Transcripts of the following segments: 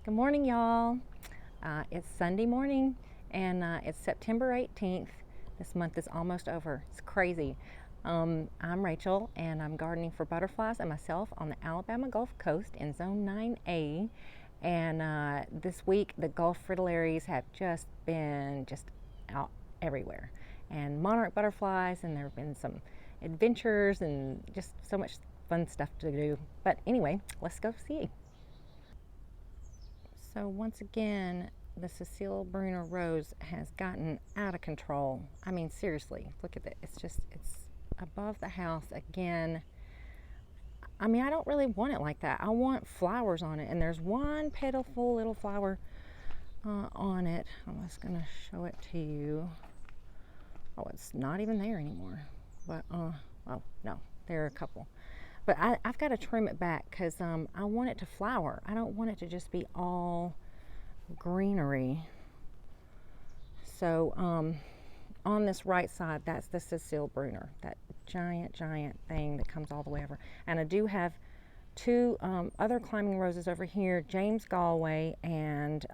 Good morning, y'all. It's Sunday morning and it's September 18th. This month is almost over. It's crazy. I'm Rachel and I'm gardening for butterflies and myself on the Alabama Gulf Coast in Zone 9A. And this week the Gulf fritillaries have just been out everywhere. And monarch butterflies, and there have been some adventures and just so much fun stuff to do. But anyway, let's go see. So once again, the Cecile Bruner rose has gotten out of control. I mean, seriously, look at it. It's above the house again. I mean, I don't really want it like that. I want flowers on it, and there's one petalful little flower on it. I'm just gonna show it to you. Oh, it's not even there anymore. But oh no, there are a couple. But I've got to trim it back because I want it to flower. I don't want it to just be all greenery. So on this right side, that's the Cecile Bruner, that giant thing that comes all the way over. And I do have two other climbing roses over here, James Galway and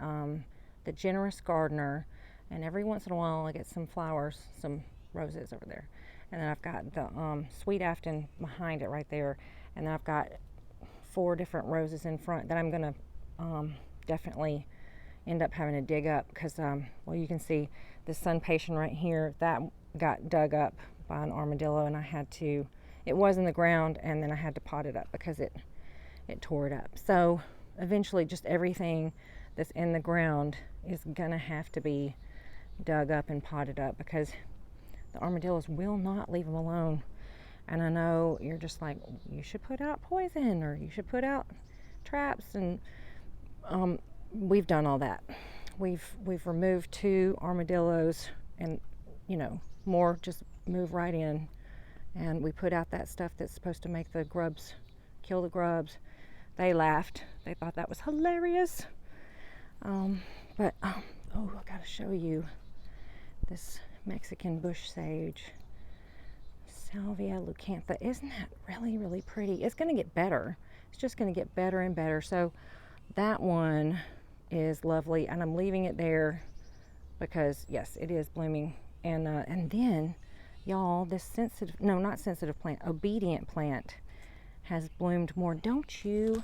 the Generous Gardener. And every once in a while I get some flowers, some roses over there. And then I've got the Sweet Afton behind it right there. And then I've got 4 different roses in front that I'm going to definitely end up having to dig up because, well, you can see the sun patient right here, that got dug up by an armadillo, and I had to, it was in the ground, and then I had to pot it up because it tore it up. So eventually just everything that's in the ground is going to have to be dug up and potted up because the armadillos will not leave them alone. And I know you're just like, you should put out poison or you should put out traps, and we've done all that. We've removed 2 armadillos, and more just move right in, and we put out that stuff that's supposed to make the grubs, kill the grubs. They laughed. They thought that was hilarious. But I gotta show you this Mexican bush sage, Salvia leucantha. Isn't that really pretty? It's going to get better. It's just going to get better and better. So that one is lovely, and I'm leaving it there because yes, it is blooming. And then y'all, this obedient plant has bloomed more. Don't you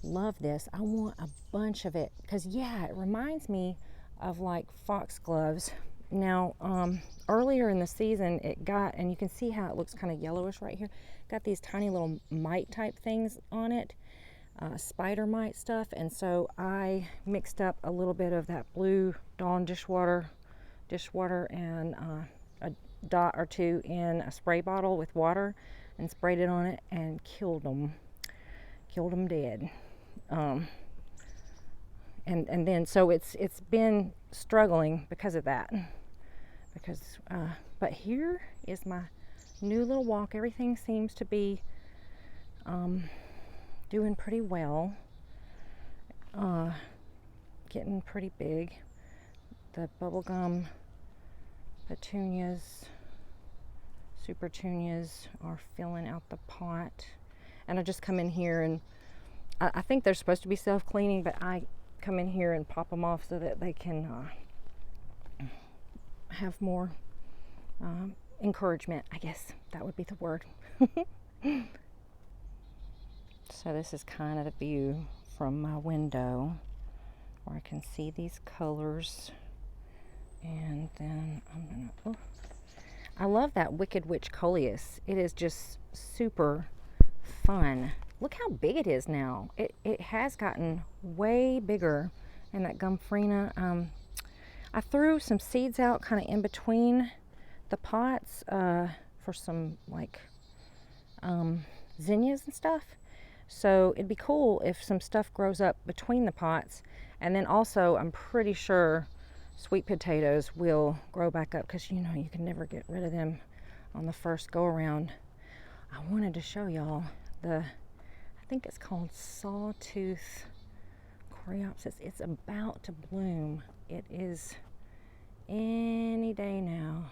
love this? I want a bunch of it because yeah, it reminds me of like foxgloves. Now earlier in the season it got, and you can see how it looks kind of yellowish right here, got these tiny little mite type things on it, spider mite stuff. And so I mixed up a little bit of that blue Dawn dishwater and a dot or 2 in a spray bottle with water and sprayed it on it and killed them dead. And then so it's been struggling because of that, but here is my new little walk. Everything seems to be doing pretty well, getting pretty big. The bubblegum petunias, super petunias, are filling out the pot, and I just come in here and I think they're supposed to be self-cleaning, but I come in here and pop them off so that they can have more encouragement, I guess that would be the word. So this is kind of the view from my window where I can see these colors. And then I love that Wicked Witch Coleus. It is just super fun. Look how big it is now. It has gotten way bigger. And that Gumfrina, I threw some seeds out kind of in between the pots for some like zinnias and stuff. So it'd be cool if some stuff grows up between the pots. And then also I'm pretty sure sweet potatoes will grow back up because you can never get rid of them on the first go around. I wanted to show y'all I think it's called sawtooth coreopsis. It's about to bloom. It is any day now.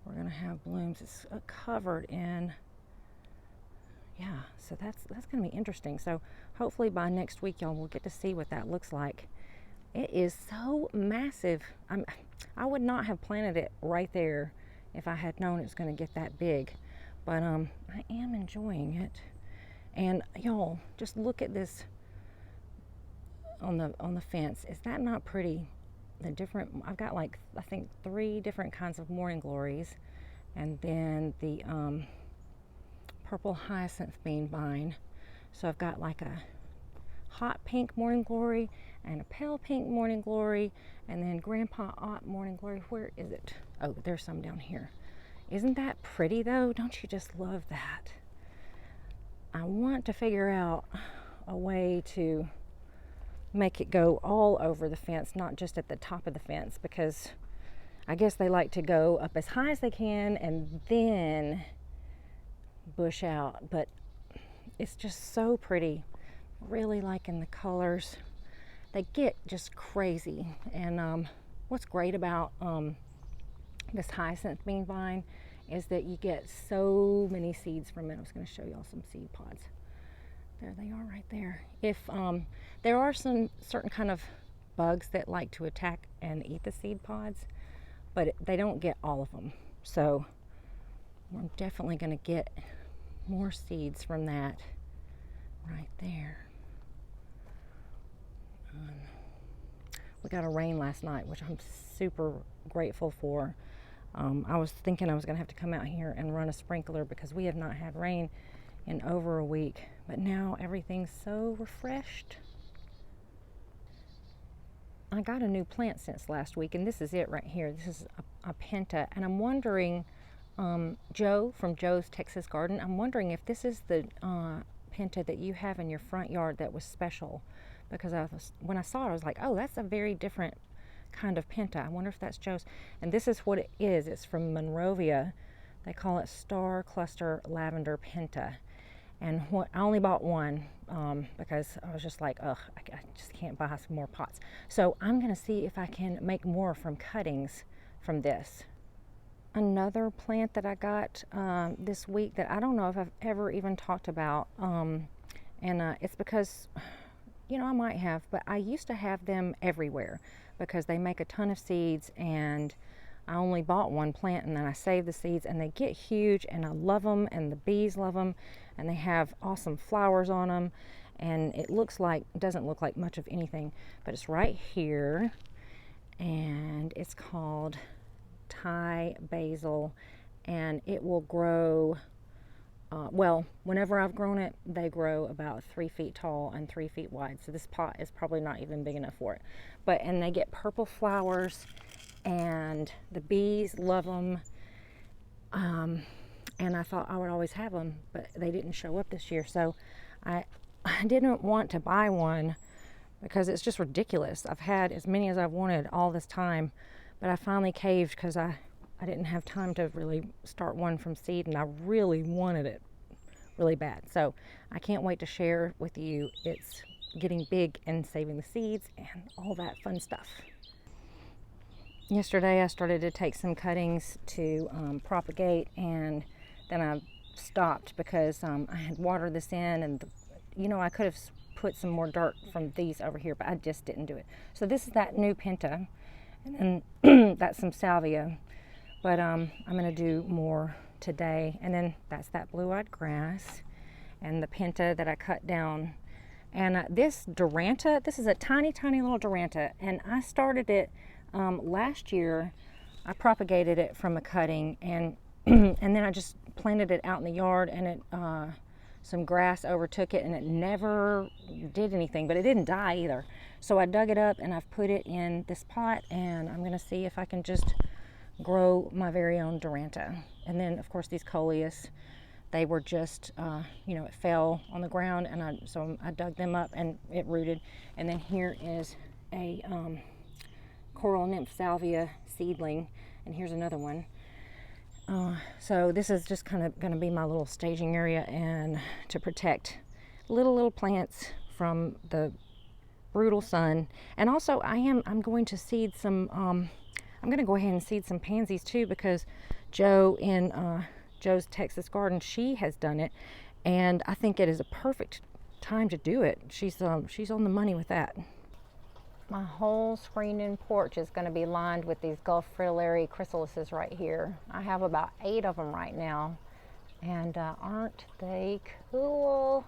We're gonna have blooms. It's covered in yeah, so that's going to be interesting. So hopefully by next week, y'all will get to see what that looks like. It is so massive. I would not have planted it right there if I had known it was going to get that big. But I am enjoying it. And y'all, just look at this on the fence. Is that not pretty? I've got like, I think 3 different kinds of morning glories, and then the purple hyacinth bean vine. So I've got like a hot pink morning glory and a pale pink morning glory, and then Grandpa Ott morning glory. Where is it? Oh, there's some down here. Isn't that pretty though? Don't you just love that? I want to figure out a way to make it go all over the fence, not just at the top of the fence, because I guess they like to go up as high as they can and then bush out. But it's just so pretty. Really liking the colors. They get just crazy. And what's great about this hyacinth bean vine is that you get so many seeds from it. I was going to show y'all some seed pods. There they are right there. If there are some certain kind of bugs that like to attack and eat the seed pods, but they don't get all of them. So we're definitely going to get more seeds from that right there. We got a rain last night, which I'm super grateful for. I was thinking I was going to have to come out here and run a sprinkler because we have not had rain in over a week, but now everything's so refreshed. I got a new plant since last week, and this is it right here. This is a penta, and I'm wondering, Joe from Joe's Texas Garden, I'm wondering if this is the penta that you have in your front yard that was special, because when I saw it, I was like, oh, that's a very different kind of penta. I wonder if that's Joe's. And this is what it is. It's from Monrovia. They call it Star Cluster Lavender Penta. And I only bought one because I was just like, ugh, I just can't buy some more pots. So I'm going to see if I can make more from cuttings from this. Another plant that I got this week that I don't know if I've ever even talked about, and it's because, you know, I might have, but I used to have them everywhere because they make a ton of seeds, and I only bought one plant and then I saved the seeds, and they get huge, and I love them, and the bees love them, and they have awesome flowers on them, and it doesn't look like much of anything, but it's right here, and it's called Thai basil, and it will grow, well, whenever I've grown it, they grow about 3 feet tall and 3 feet wide, so this pot is probably not even big enough for it, and they get purple flowers, and the bees love them, and I thought I would always have them, but they didn't show up this year, so I didn't want to buy one because it's just ridiculous. I've had as many as I've wanted all this time, but I finally caved because I didn't have time to really start one from seed, and I really wanted it really bad. So I can't wait to share with you it's getting big and saving the seeds and all that fun stuff. Yesterday I started to take some cuttings to propagate, and then I stopped because I had watered this in, and I could have put some more dirt from these over here, but I just didn't do it. So this is that new penta, and then that's some salvia, but I'm going to do more today. And then that's that blue-eyed grass and the penta that I cut down. And this Duranta, this is a tiny, tiny little Duranta, and I started it last year. I propagated it from a cutting, and and then I just planted it out in the yard, and it some grass overtook it, and it never did anything, but it didn't die either. So I dug it up and I've put it in this pot, and I'm going to see if I can just grow my very own Duranta. And then of course these coleus, they were just it fell on the ground, and so I dug them up and it rooted. And then here is a coral nymph salvia seedling, and here's another one. So this is just kind of going to be my little staging area, and to protect little plants from the brutal sun. And also I'm going to seed some I'm going to go ahead and seed some pansies too, because Joe in Joe's Texas Garden, she has done it, And I think it is a perfect time to do it. She's on the money with that. My whole screened-in porch is going to be lined with these Gulf fritillary chrysalises right here. I have about 8 of them right now, and aren't they cool?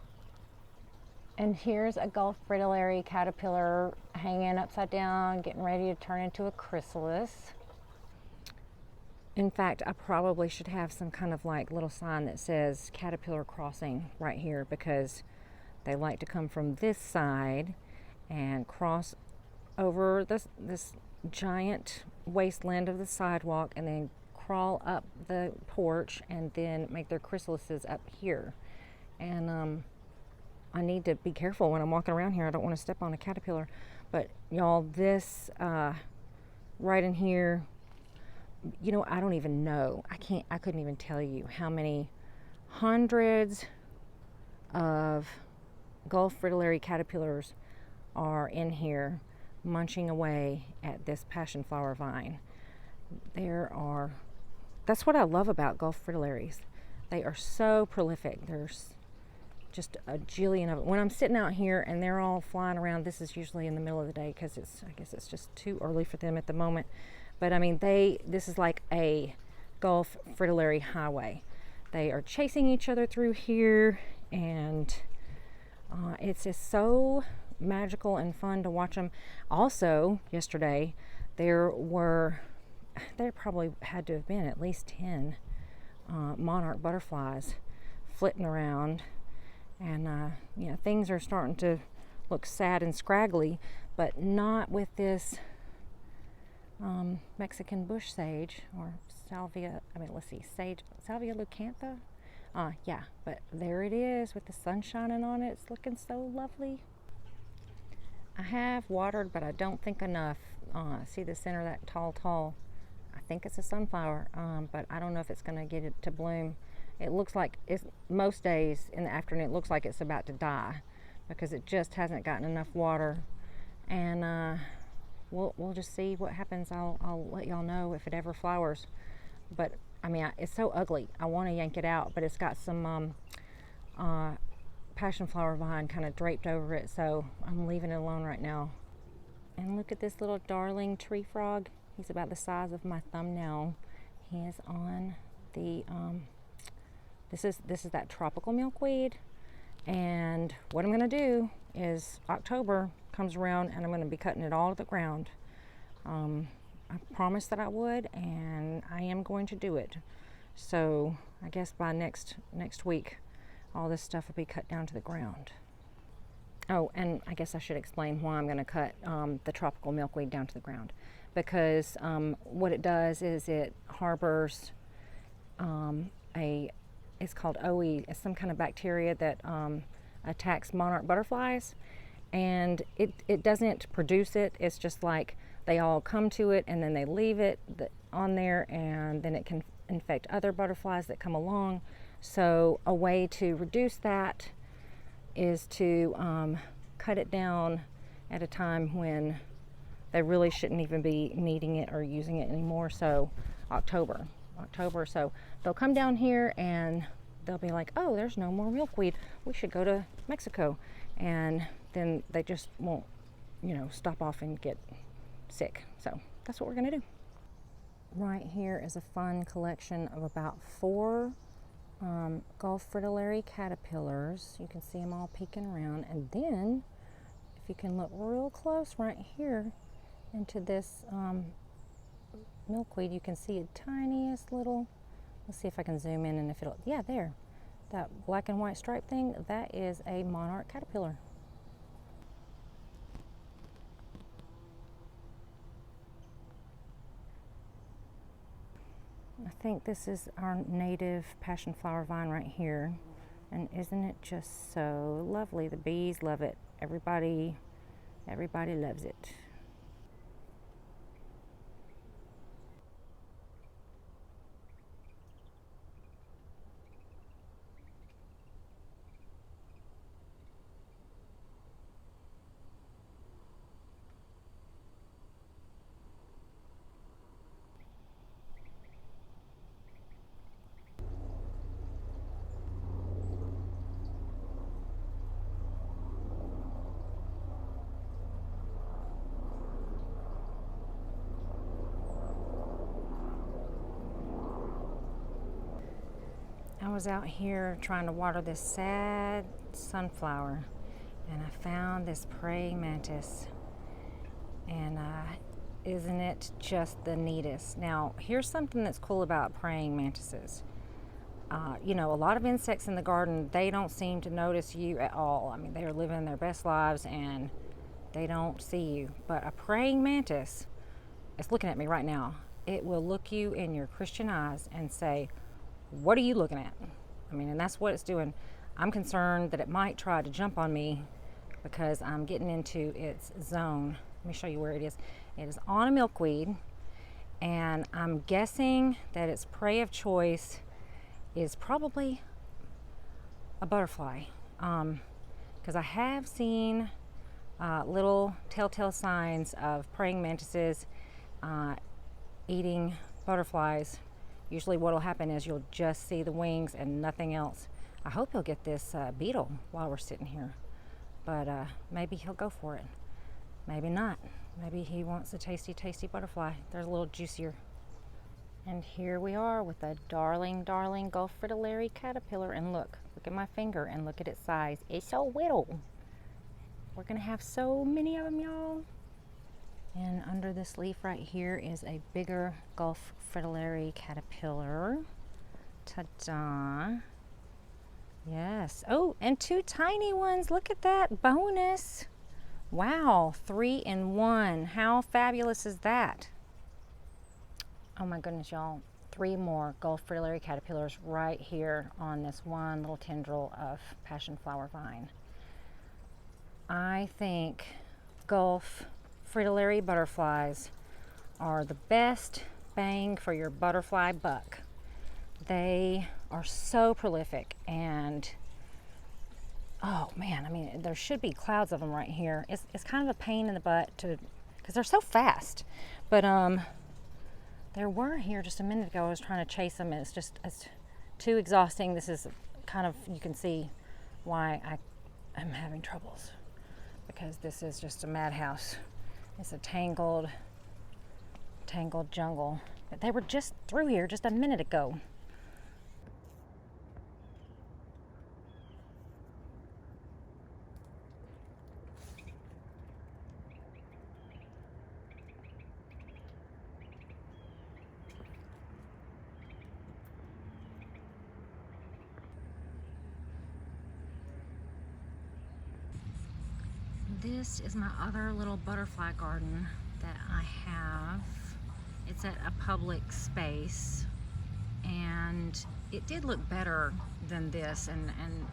And here's a Gulf fritillary caterpillar hanging upside down, getting ready to turn into a chrysalis. In fact, I probably should have some kind of like little sign that says caterpillar crossing right here, because they like to come from this side and cross over this giant wasteland of the sidewalk and then crawl up the porch and then make their chrysalises up here. And I need to be careful when I'm walking around here. I don't want to step on a caterpillar. But y'all, this right in here, you know, I don't even know. I couldn't even tell you how many hundreds of Gulf fritillary caterpillars are in here munching away at this passion flower vine. That's what I love about Gulf fritillaries. They are so prolific. There's just a jillion of them. When I'm sitting out here and they're all flying around, this is usually in the middle of the day because I guess it's just too early for them at the moment. But I mean, this is like a Gulf fritillary highway. They are chasing each other through here, and it's just so magical and fun to watch them. Also, yesterday there probably had to have been at least 10 monarch butterflies flitting around, and you know, things are starting to look sad and scraggly, but not with this Mexican bush sage, or Salvia. I mean, let's see, sage, Salvia leucantha. Yeah, but there it is with the sun shining on it. It's looking so lovely. I have watered, but I don't think enough. See the center of that tall? I think it's a sunflower, but I don't know if it's going to get it to bloom. It looks like most days in the afternoon, it looks like it's about to die because it just hasn't gotten enough water. And we'll just see what happens. I'll let y'all know if it ever flowers. But I mean, it's so ugly. I want to yank it out, but it's got some passion flower vine kind of draped over it, so I'm leaving it alone right now. And look at this little darling tree frog. He's about the size of my thumbnail. He is on the this is that tropical milkweed. And what I'm going to do is, October comes around and I'm going to be cutting it all to the ground. I promised that I would, and I am going to do it. So I guess by next week, all this stuff will be cut down to the ground. Oh, and I guess I should explain why I'm going to cut the tropical milkweed down to the ground. Because what it does is it harbors it's called OE. It's some kind of bacteria that attacks monarch butterflies. And it doesn't produce it. It's just like they all come to it and then they leave it on there, and then it can infect other butterflies that come along. So a way to reduce that is to cut it down at a time when they really shouldn't even be needing it or using it anymore. So October. So they'll come down here and they'll be like, oh, there's no more milkweed. We should go to Mexico. And then they just won't, stop off and get sick. So that's what we're gonna do. Right here is a fun collection of about 4 Gulf fritillary caterpillars. You can see them all peeking around. And then, if you can look real close right here into this milkweed, you can see a tiniest little, let's see if I can zoom in and if it'll, yeah, there. That black and white stripe thing, that is a monarch caterpillar. I think this is our native passion flower vine right here. And isn't it just so lovely? The bees love it. Everybody loves it. was out here trying to water this sad sunflower, and I found this praying mantis. And isn't it just the neatest? Now, here's something that's cool about praying mantises. You know, a lot of insects in the garden, they don't seem to notice you at all. I mean, they are living their best lives and they don't see you. But a praying mantis, it's looking at me right now. It will look you in your Christian eyes and say, what are you looking at? I mean, and that's what it's doing. I'm concerned that it might try to jump on me because I'm getting into its zone. Let me show you where it is. It is on a milkweed, and I'm guessing that its prey of choice is probably a butterfly, because I have seen little telltale signs of praying mantises eating butterflies. Usually what will happen is you'll just see the wings and nothing else. I hope he'll get this beetle while we're sitting here, but maybe he'll go for it. Maybe not. Maybe he wants a tasty, tasty butterfly. They're a little juicier. And here we are with a darling, darling Gulf fritillary caterpillar. And look at my finger and look at its size. It's so little. We're gonna have so many of them, y'all. And under this leaf right here is a bigger Gulf fritillary caterpillar. Ta-da. Yes. Oh, and two tiny ones. Look at that. Bonus. Wow, 3 in 1. How fabulous is that? Oh my goodness, y'all. 3 more Gulf fritillary caterpillars right here on this one little tendril of passion flower vine. I think Gulf fritillary butterflies are the best bang for your butterfly buck. They are so prolific, and oh man, I mean, there should be clouds of them right here. It's kind of a pain in the butt because they're so fast. But there were here just a minute ago. I was trying to chase them, and it's too exhausting. This is kind of, you can see why I'm having troubles, because this is just a madhouse. It's a tangled jungle. But they were just through here just a minute ago. This is my other little butterfly garden that I have. It's at a public space, and it did look better than this, and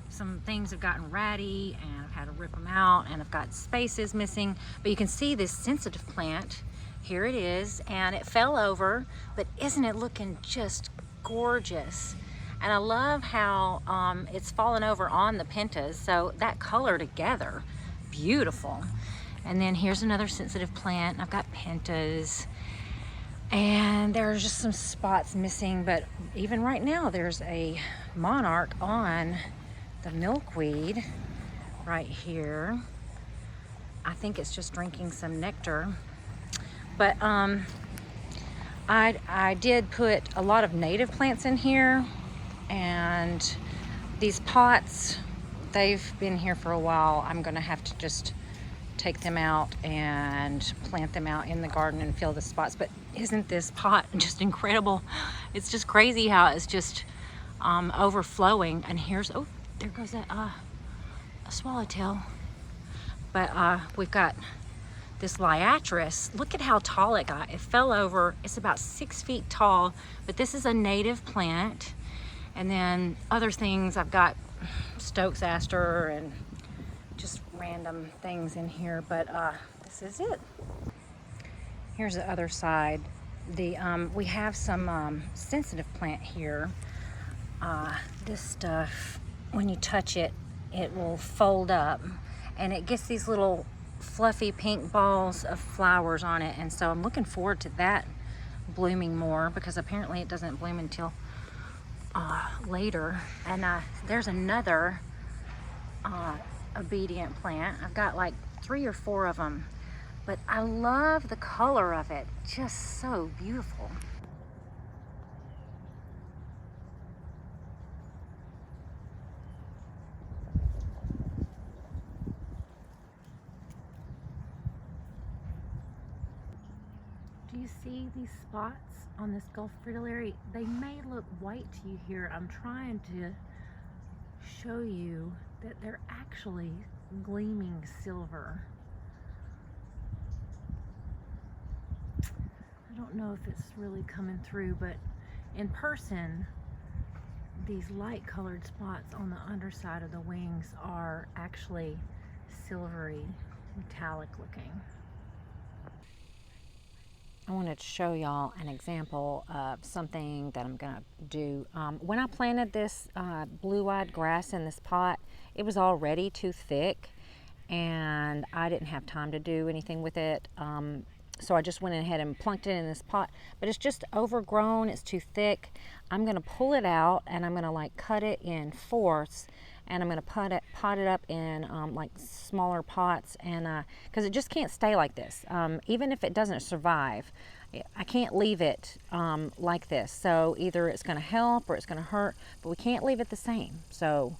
some things have gotten ratty, and I've had to rip them out, and I've got spaces missing. But you can see this sensitive plant. Here it is, and it fell over, but isn't it looking just gorgeous? And I love how it's fallen over on the pentas, so that color together, beautiful. And then here's another sensitive plant. I've got pentas, and there's just some spots missing, but even right now there's a monarch on the milkweed right here. I think it's just drinking some nectar. But I did put a lot of native plants in here, and these pots, they've been here for a while. I'm gonna have to just take them out and plant them out in the garden and fill the spots. But isn't this pot just incredible? It's just crazy how it's just overflowing. And here's, oh, there goes that a swallowtail. But we've got this liatris. Look at how tall it got. It fell over. It's about 6 feet tall, but this is a native plant. And then other things, I've got Stokes aster and just random things in here, but this is it. Here's the other side. We have some sensitive plant here. This stuff, when you touch it, it will fold up, and it gets these little fluffy pink balls of flowers on it. And so I'm looking forward to that blooming more, because apparently it doesn't bloom until later. And there's another obedient plant. I've got like 3 or 4 of them, but I love the color of it. Just so beautiful. Do you see these spots on this Gulf fritillary? They may look white to you here. I'm trying to show you that they're actually gleaming silver. I don't know if it's really coming through, but in person, these light colored spots on the underside of the wings are actually silvery, metallic looking. I wanted to show y'all an example of something that I'm gonna do. When I planted this blue-eyed grass in this pot, it was already too thick and I didn't have time to do anything with it. So I just went ahead and plunked it in this pot, but it's just overgrown, it's too thick. I'm gonna pull it out and I'm gonna like cut it in fourths, and I'm gonna pot it up in like smaller pots, and because it just can't stay like this. Even if it doesn't survive, I can't leave it like this. So either it's gonna help or it's gonna hurt, but we can't leave it the same. So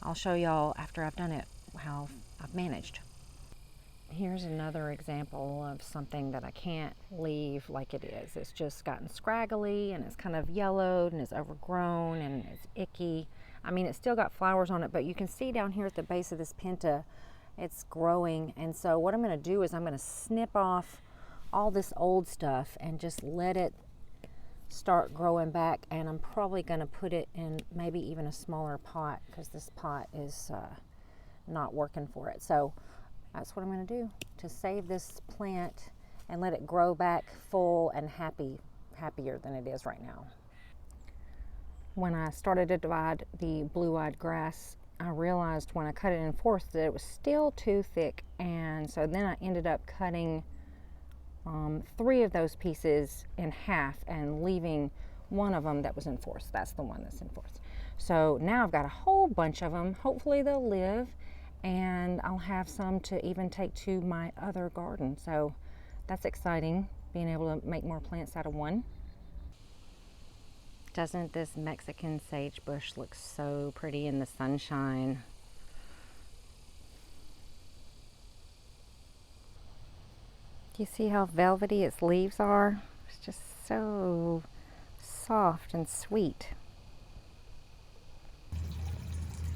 I'll show y'all after I've done it how I've managed. Here's another example of something that I can't leave like it is. It's just gotten scraggly and it's kind of yellowed and it's overgrown and it's icky. I mean, it's still got flowers on it, but you can see down here at the base of this penta, it's growing. And so what I'm gonna do is I'm gonna snip off all this old stuff and just let it start growing back. And I'm probably gonna put it in maybe even a smaller pot because this pot is not working for it. So that's what I'm going to do to save this plant and let it grow back full and happier than it is right now. When I started to divide the blue-eyed grass, I realized when I cut it in fourths that it was still too thick, and so then I ended up cutting 3 of those pieces in half and leaving one of them that was in fourths. That's the one that's in fourths. So now I've got a whole bunch of them. Hopefully they'll live, and I'll have some to even take to my other garden. So that's exciting, being able to make more plants out of one. Doesn't this Mexican sage bush look so pretty in the sunshine? Do you see how velvety its leaves are? It's just so soft and sweet.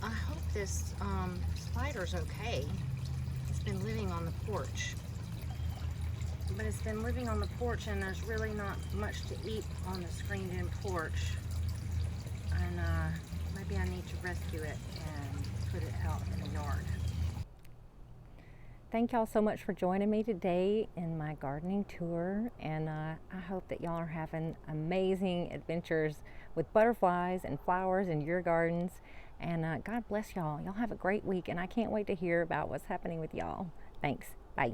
I hope this spider's okay. It's been living on the porch. But it's been living on the porch and there's really not much to eat on the screened-in porch. And maybe I need to rescue it and put it out in the yard. Thank y'all so much for joining me today in my gardening tour, and I hope that y'all are having amazing adventures with butterflies and flowers in your gardens. And God bless y'all. Y'all have a great week, and I can't wait to hear about what's happening with y'all. Thanks. Bye.